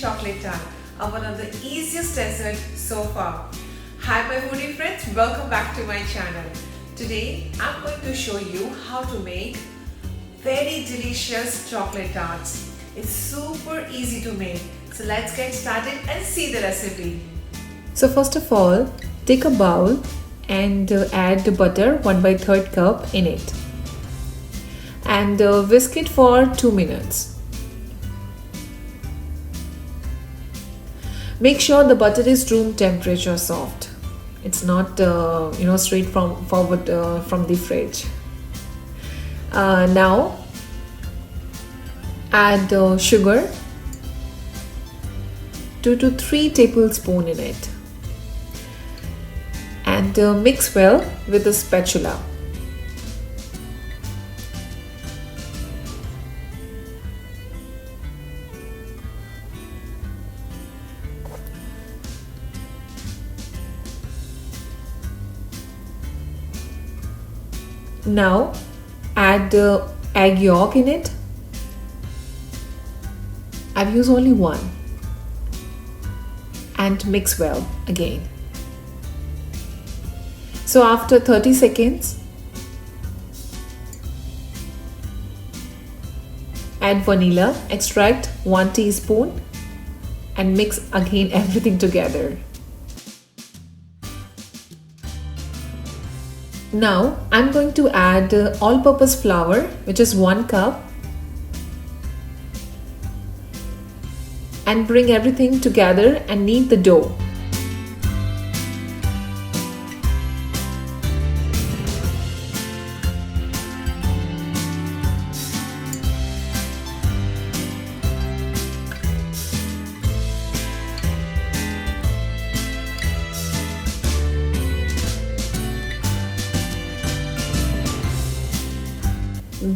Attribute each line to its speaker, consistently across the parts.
Speaker 1: chocolate tart are one of the easiest desserts so far. Hi my foodie friends, welcome back to my channel. Today I'm going to show you how to make very delicious chocolate tarts. It's super easy to make. So let's get started and see the recipe.
Speaker 2: So first of all, take a bowl and add the butter 1/3 cup in it and whisk it for 2 minutes. Make sure the butter is room temperature soft. It's not straight from the fridge. Now add sugar, 2 to 3 tablespoons in it, and mix well with a spatula. Now add the egg yolk in it. I've used only one, and mix well again. So after 30 seconds, add vanilla extract 1 teaspoon and mix again everything together. Now I'm going to add all-purpose flour, which is 1 cup, and bring everything together and knead the dough.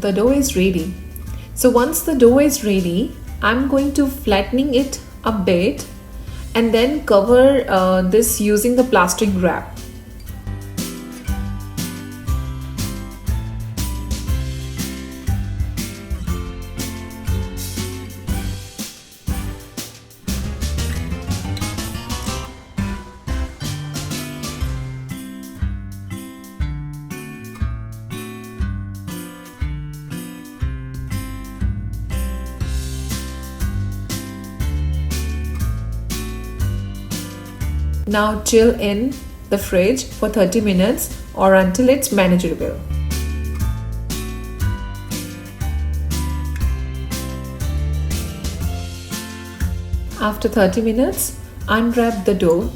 Speaker 2: The dough is ready. So once the dough is ready, I'm going to flattening it a bit and then cover this using the plastic wrap. Now chill in the fridge for 30 minutes or until it's manageable. After 30 minutes, unwrap the dough.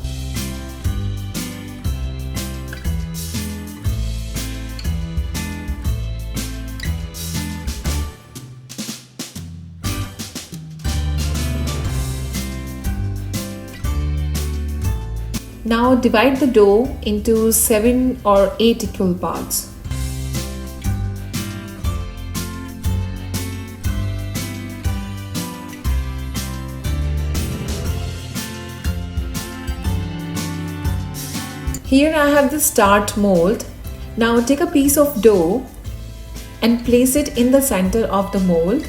Speaker 2: Now divide the dough into 7 or 8 equal parts. Here I have this tart mold. Now take a piece of dough and place it in the center of the mold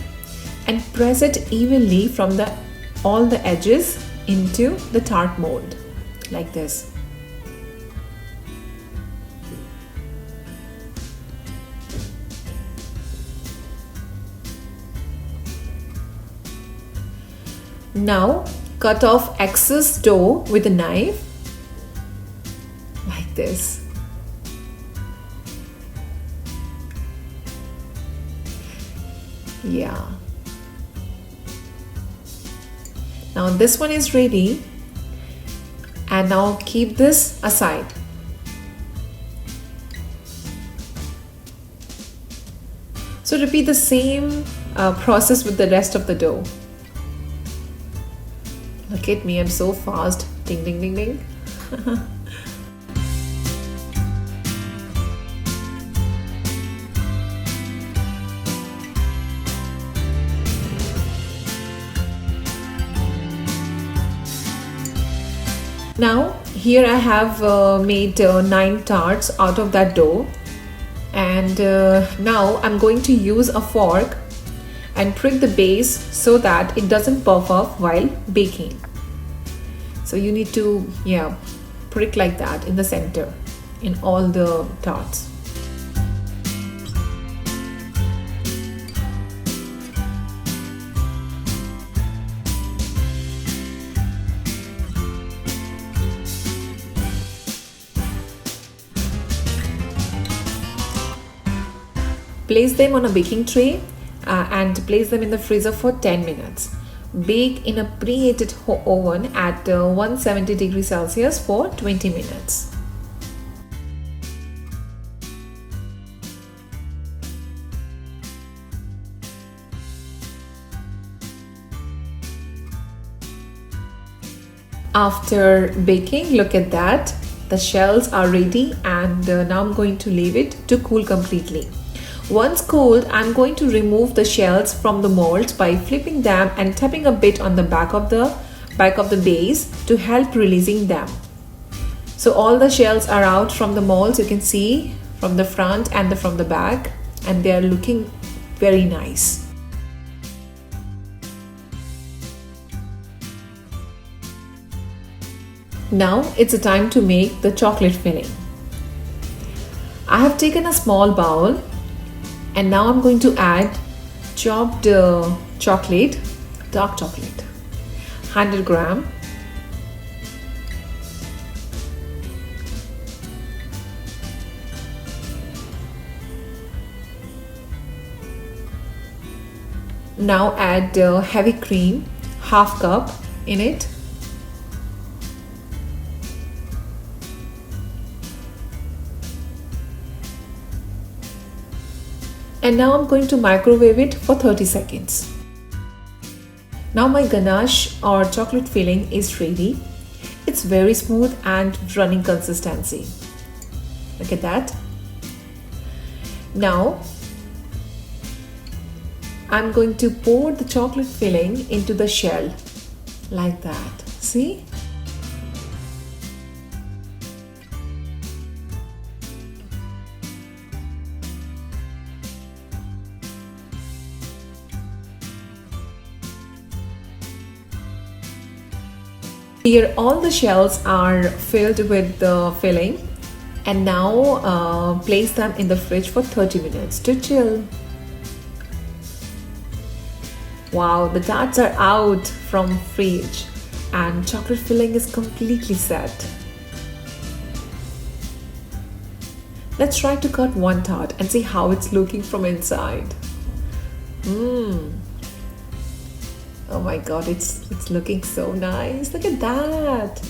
Speaker 2: and press it evenly from all the edges into the tart mold. Like this. Now cut off excess dough with a knife like this. Yeah. Now this one is ready. And now keep this aside. So repeat the same process with the rest of the dough. Look at me, I'm so fast. Ding, ding, ding, ding. Now here I have made 9 tarts out of that dough, and now I'm going to use a fork and prick the base so that it doesn't puff up while baking. So you need to prick like that in the center in all the tarts. Place them on a baking tray and place them in the freezer for 10 minutes. Bake in a preheated oven at 170 degrees Celsius for 20 minutes. After baking, look at that. The shells are ready, and now I'm going to leave it to cool completely. Once cooled, I'm going to remove the shells from the molds by flipping them and tapping a bit on the back of the base to help releasing them. So all the shells are out from the molds, you can see from the front and from the back, and they are looking very nice. Now it's a time to make the chocolate filling. I have taken a small bowl, and now I'm going to add chopped chocolate, dark chocolate, 100 gram. Now add heavy cream, half cup in it. And now I'm going to microwave it for 30 seconds. Now my ganache or chocolate filling is ready. It's very smooth and running consistency. Look at that. Now I'm going to pour the chocolate filling into the shell like that. See? Here all the shells are filled with the filling, and now place them in the fridge for 30 minutes to chill. Wow, the tarts are out from fridge and chocolate filling is completely set. Let's try to cut one tart and see how it's looking from inside. Oh my god, it's looking so nice. Look at that.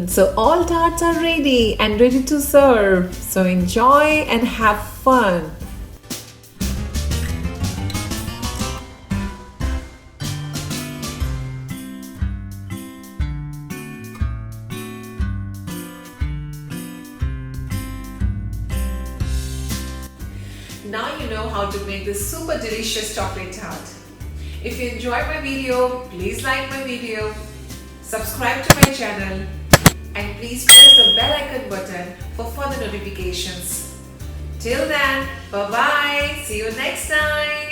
Speaker 2: So all tarts are ready and ready to serve. So enjoy and have fun.
Speaker 1: Now you know how to make this super delicious chocolate tart. If you enjoyed my video, please like my video, subscribe to my channel, and please press the bell icon button for further notifications. Till then, bye bye. See you next time.